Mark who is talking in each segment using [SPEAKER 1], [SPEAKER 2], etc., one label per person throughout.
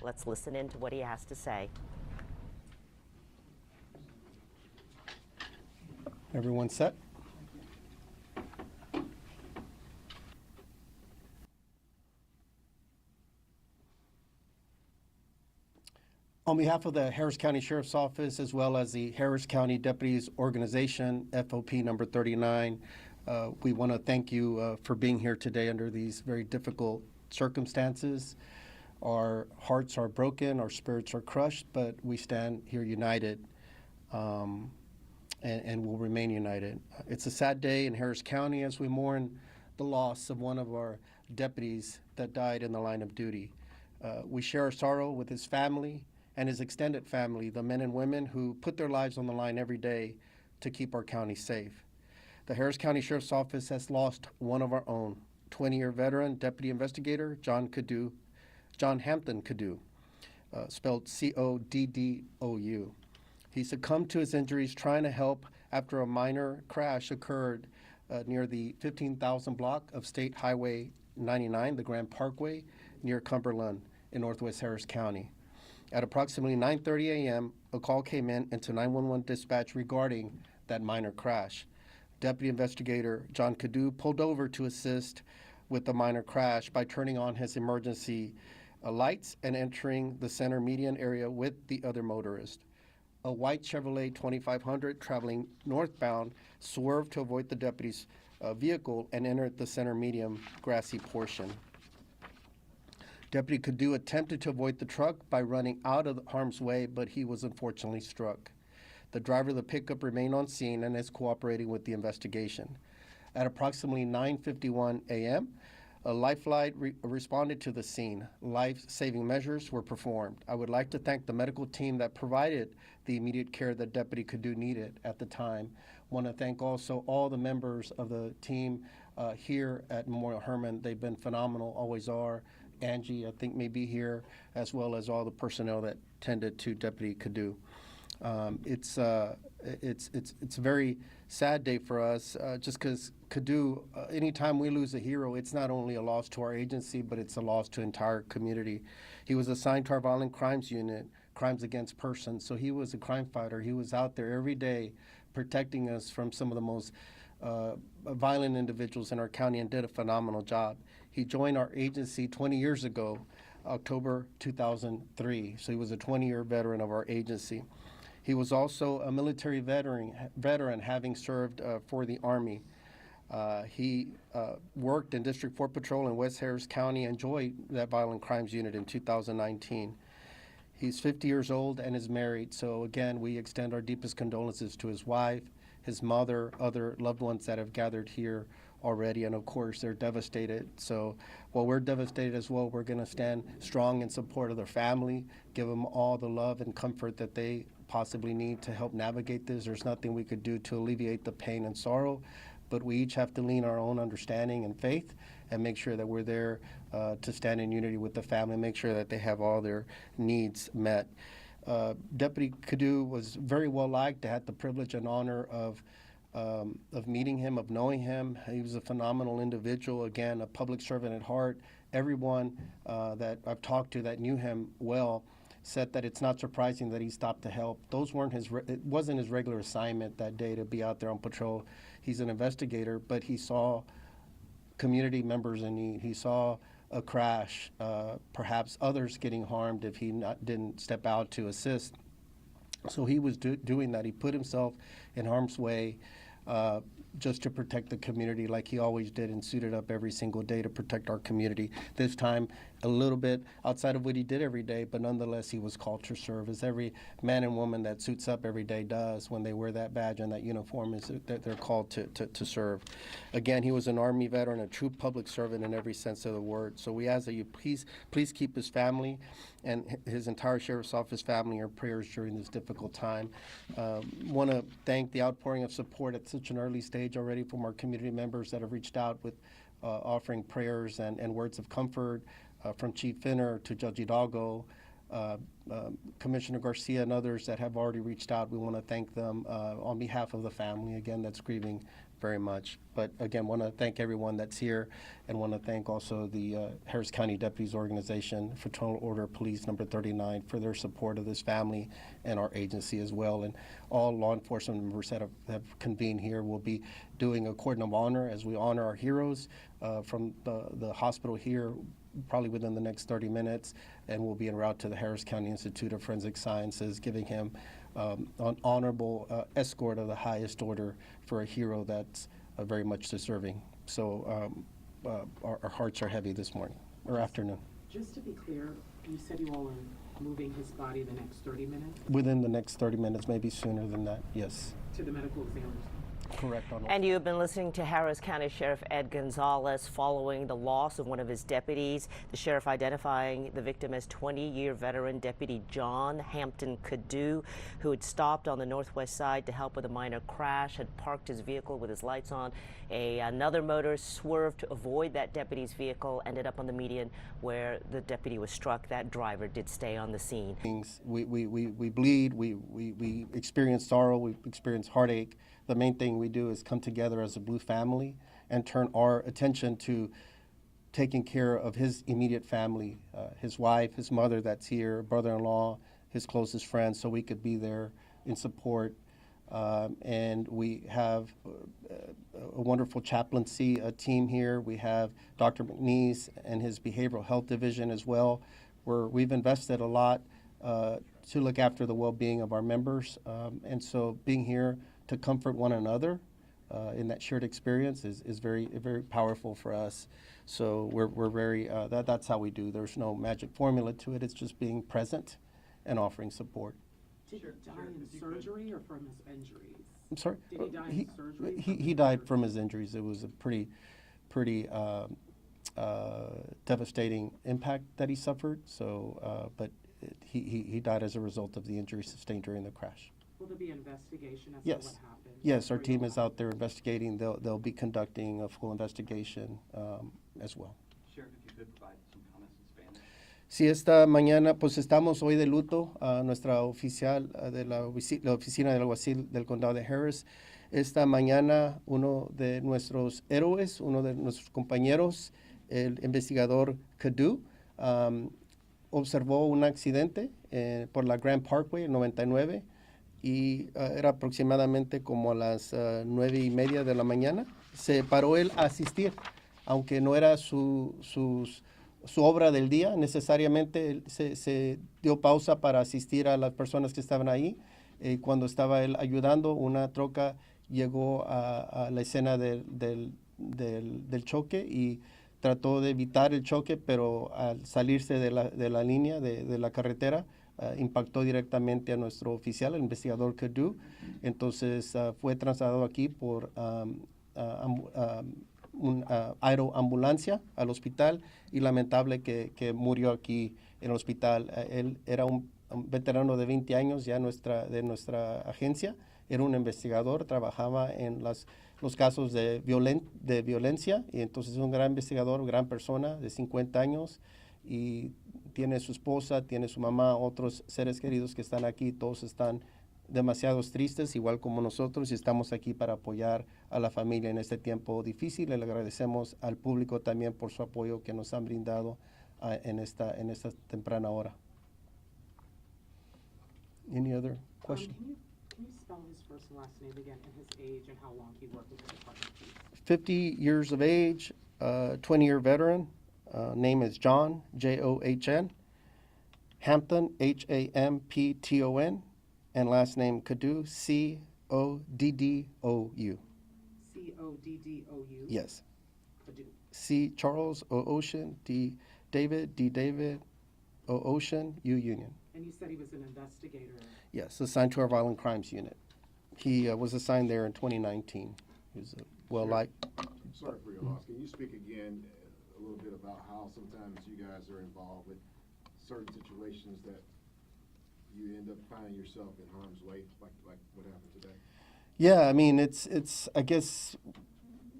[SPEAKER 1] Let's listen in to what he has to say.
[SPEAKER 2] Everyone set? On behalf of the Harris County Sheriff's Office, as well as the Harris County Deputies Organization, FOP number 39, we want to thank you for being here today under these very difficult circumstances. Our hearts are broken, our spirits are crushed, but we stand here united and will remain united. It's a sad day in Harris County as we mourn the loss of one of our deputies that died in the line of duty. We share our sorrow with his family and his extended family, the men and women who put their lives on the line every day to keep our county safe. The Harris County Sheriff's Office has lost one of our own, 20-year veteran deputy investigator John Hampton Coddou, spelled Coddou. He succumbed to his injuries trying to help after a minor crash occurred near the 15,000 block of State Highway 99, the Grand Parkway, near Cumberland in northwest Harris County. At approximately 9:30 a.m., a call came into 911 dispatch regarding that minor crash. Deputy Investigator John Coddou pulled over to assist with the minor crash by turning on his emergency lights and entering the center median area with the other motorist. A white Chevrolet 2500 traveling northbound swerved to avoid the deputy's vehicle and entered the center median grassy portion. Deputy Coddou attempted to avoid the truck by running out of harm's way, but he was unfortunately struck. The driver of the pickup remained on scene and is cooperating with the investigation. At approximately 9:51 a.m., a lifeline responded to the scene. Life-saving measures were performed. I would like to thank the medical team that provided the immediate care that Deputy Coddou needed at the time. I want to thank also all the members of the team here at Memorial Hermann. They've been phenomenal, always are. Angie, I think, may be here, as well as all the personnel that tended to Deputy Coddou. It's a very sad day for us, just because Coddou, anytime we lose a hero, it's not only a loss to our agency, but it's a loss to entire community. He was assigned to our violent crimes unit, crimes against persons, so he was a crime fighter. He was out there every day protecting us from some of the most violent individuals in our county and did a phenomenal job. He joined our agency 20 years ago, October 2003, so he was a 20-year veteran of our agency. He was also a military veteran having served for the Army. He worked in District 4 Patrol in West Harris County and joined that violent crimes unit in 2019. He's 50 years old and is married, so again, we extend our deepest condolences to his wife, his mother, other loved ones that have gathered here already, and of course, they're devastated. So while we're devastated as well, we're going to stand strong in support of their family, give them all the love and comfort that they possibly need to help navigate this. There's nothing we could do to alleviate the pain and sorrow, but we each have to lean our own understanding and faith and make sure that we're there to stand in unity with the family, make sure that they have all their needs met. Deputy Coddou was very well liked. I had the privilege and honor of meeting him, of knowing him. He was a phenomenal individual, again, a public servant at heart. Everyone that I've talked to that knew him well said that it's not surprising that he stopped to help. Those weren't it wasn't his regular assignment that day to be out there on patrol. He's an investigator, but he saw community members in need. He saw a crash, perhaps others getting harmed if he didn't step out to assist. So he was doing that. He put himself in harm's way just to protect the community like he always did, and suited up every single day to protect our community. This time, a little bit outside of what he did every day, but nonetheless, he was called to serve, as every man and woman that suits up every day does when they wear that badge and that uniform. Is that they're called to serve. Again, he was an Army veteran, a true public servant in every sense of the word. So we ask that you please keep his family and his entire Sheriff's Office family in your prayers during this difficult time. Want to thank the outpouring of support at such an early stage already from our community members that have reached out with offering prayers and words of comfort, from Chief Finner to Judge Hidalgo, Commissioner Garcia, and others that have already reached out. We want to thank them on behalf of the family, again, that's grieving very much. But again, want to thank everyone that's here, and want to thank also the Harris County Deputies Organization, Fraternal Order of Police number 39, for their support of this family and our agency as well. And all law enforcement members that have convened here will be doing a cordon of honor as we honor our heroes from the hospital here, probably within the next 30 minutes, and we'll be en route to the Harris County Institute of Forensic Sciences, giving him an honorable escort of the highest order for a hero that's very much deserving. So our hearts are heavy this morning, or afternoon.
[SPEAKER 3] Just to be clear, you said you all are moving his body the next 30 minutes?
[SPEAKER 2] Within the next 30 minutes, maybe sooner than that, yes.
[SPEAKER 3] To the medical examiners?
[SPEAKER 2] Correct.
[SPEAKER 1] And you have been listening to Harris County Sheriff Ed Gonzalez following the loss of one of his deputies. The sheriff identifying the victim as 20-year veteran Deputy John Hampton Coddou, who had stopped on the northwest side to help with a minor crash, had parked his vehicle with his lights on. Another motorist swerved to avoid that deputy's vehicle, ended up on the median where the deputy was struck. That driver did stay on the scene.
[SPEAKER 2] We bleed, we experience sorrow, we experience heartache. The main thing we do is come together as a Blue family and turn our attention to taking care of his immediate family, his wife, his mother that's here, brother-in-law, his closest friends, so we could be there in support. And we have a wonderful chaplaincy team here. We have Dr. McNeese and his behavioral health division as well, where we've invested a lot to look after the well-being of our members. And so being here to comfort one another in that shared experience is very powerful for us. So we're very, that's how we do. There's no magic formula to it. It's just being present and offering support.
[SPEAKER 3] Did he die in surgery or from his injuries?
[SPEAKER 2] I'm sorry?
[SPEAKER 3] Did he die in surgery?
[SPEAKER 2] He died from his injuries. It was a pretty devastating impact that he suffered. So, but he died as a result of the injuries sustained during the crash.
[SPEAKER 3] Will there be an investigation as
[SPEAKER 2] Yes.
[SPEAKER 3] to what happened?
[SPEAKER 2] Yes, our team is out there investigating. They'll be conducting a full investigation as well.
[SPEAKER 4] Sheriff, if you could provide some comments in Spanish.
[SPEAKER 2] Sí, esta mañana, pues estamos hoy de luto a nuestra oficial de la oficina del alguacil del condado de Harris. Esta mañana uno de nuestros héroes, uno de nuestros compañeros, el investigador Coddou, observó un accidente por la Grand Parkway, el 99, y era aproximadamente como a las 9:30 de la mañana. Se paró él a asistir, aunque no era su obra del día, necesariamente se dio pausa para asistir a las personas que estaban ahí. Cuando estaba él ayudando, una troca llegó a la escena del choque y trató de evitar el choque, pero al salirse de la línea de la carretera, impactó directamente a nuestro oficial, el investigador Coddou. Entonces fue trasladado aquí por una aeroambulancia al hospital y lamentable que murió aquí en el hospital. Él era un veterano de 20 años ya de nuestra agencia, era un investigador, trabajaba en los casos de violencia, y entonces es un gran investigador, gran persona de 50 años, y tiene su esposa, tiene su mamá, otros seres queridos que están aquí. Todos están demasiado tristes, igual como nosotros, y estamos aquí para apoyar a la familia en este tiempo difícil. Le agradecemos al público también por su apoyo que nos han brindado en esta temprana hora. Any other question?
[SPEAKER 3] Can you spell his first and last name again, and his age, and how long he worked with the department, please?
[SPEAKER 2] 50 years of age, 20-year veteran. Name is John, John. Hampton, Hampton, and last name Coddou, Coddou.
[SPEAKER 3] Coddou?
[SPEAKER 2] Yes.
[SPEAKER 3] Coddou.
[SPEAKER 2] C, Charles, O, Ocean, D, David, O, Ocean, U, Union.
[SPEAKER 3] And you said he was an investigator.
[SPEAKER 2] Yes, assigned to our violent crimes unit. He was assigned there in 2019. He was well-liked.
[SPEAKER 5] Sorry for your loss. Can you speak again a little bit about how sometimes you guys are involved with certain situations that you end up finding yourself in harm's way, like what happened today?
[SPEAKER 2] Yeah, I mean, it's I guess,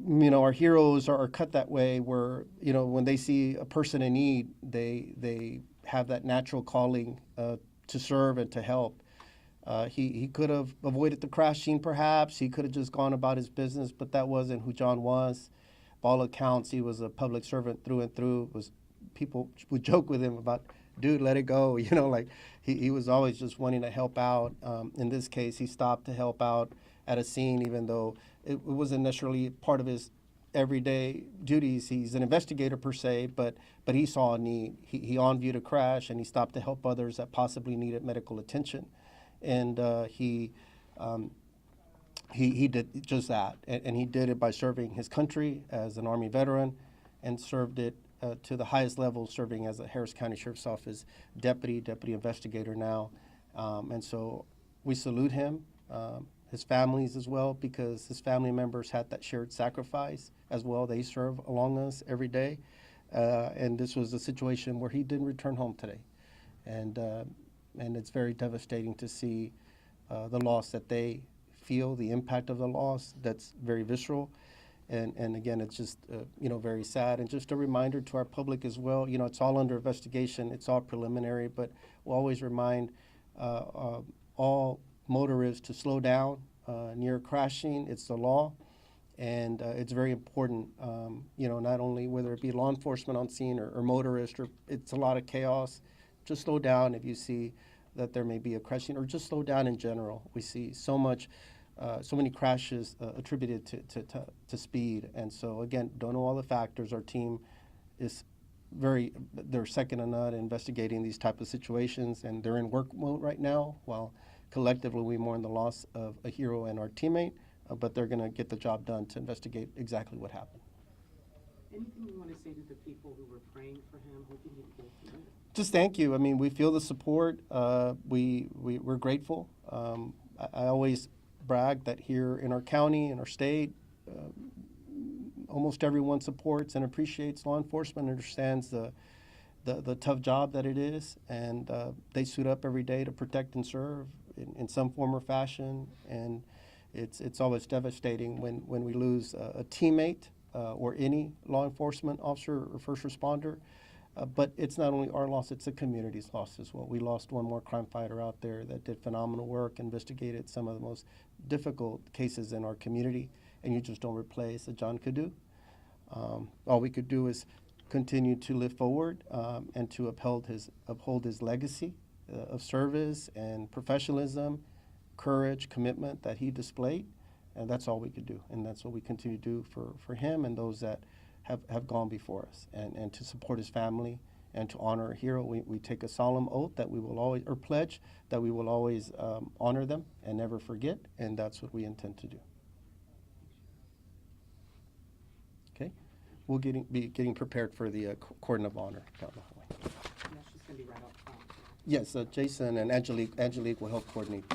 [SPEAKER 2] our heroes are cut that way where, when they see a person in need, they have that natural calling to serve and to help. He could have avoided the crash scene, perhaps. He could have just gone about his business, but that wasn't who John was. By all accounts, he was a public servant through and through. People would joke with him about, dude, let it go. You know, like he was always just wanting to help out. In this case, he stopped to help out at a scene, even though it wasn't necessarily part of his everyday duties. He's an investigator per se, but he saw a need. He on-viewed a crash, and he stopped to help others that possibly needed medical attention. And he did just that, and he did it by serving his country as an Army veteran, and served it to the highest level, serving as a Harris County Sheriff's Office deputy investigator now. And so we salute him, his families as well, because his family members had that shared sacrifice as well. They serve along us every day, and this was a situation where he didn't return home today, and it's very devastating to see the loss that they feel, the impact of the loss. That's very visceral. And again, it's just, very sad. And just a reminder to our public as well, it's all under investigation. It's all preliminary, but we'll always remind all motorists to slow down near crashing. It's the law. And it's very important, not only whether it be law enforcement on scene or motorists, or it's a lot of chaos. Just slow down if you see that there may be a crash scene, or just slow down in general. We see so many crashes attributed to speed. And so, again, don't know all the factors. Our team is they're second to none investigating these type of situations, and they're in work mode right now, while collectively we mourn the loss of a hero and our teammate, but they're going to get the job done to investigate exactly what happened.
[SPEAKER 3] Anything you want to say to the people who were praying for him, hoping he'd pull through?
[SPEAKER 2] Just thank you. I mean, we feel the support. We're grateful. I always brag that here in our county, in our state, almost everyone supports and appreciates law enforcement, understands the tough job that it is, and they suit up every day to protect and serve in some form or fashion. And it's always devastating when we lose a teammate or any law enforcement officer or first responder. But it's not only our loss, it's the community's loss as well. We lost one more crime fighter out there that did phenomenal work, investigated some of the most difficult cases in our community, and you just don't replace a John Coddou. All we could do is continue to live forward and to uphold his legacy of service and professionalism, courage, commitment that he displayed, and that's all we could do. And that's what we continue to do for him and those that have gone before us, and to support his family and to honor a hero. We take a solemn oath that we will always, or pledge that we will always honor them and never forget, and that's what we intend to do. Okay, we'll be getting prepared for the cordon of honor down the hallway.
[SPEAKER 3] And that's just going to be right up front.
[SPEAKER 2] Yes, Jason and Angelique will help coordinate.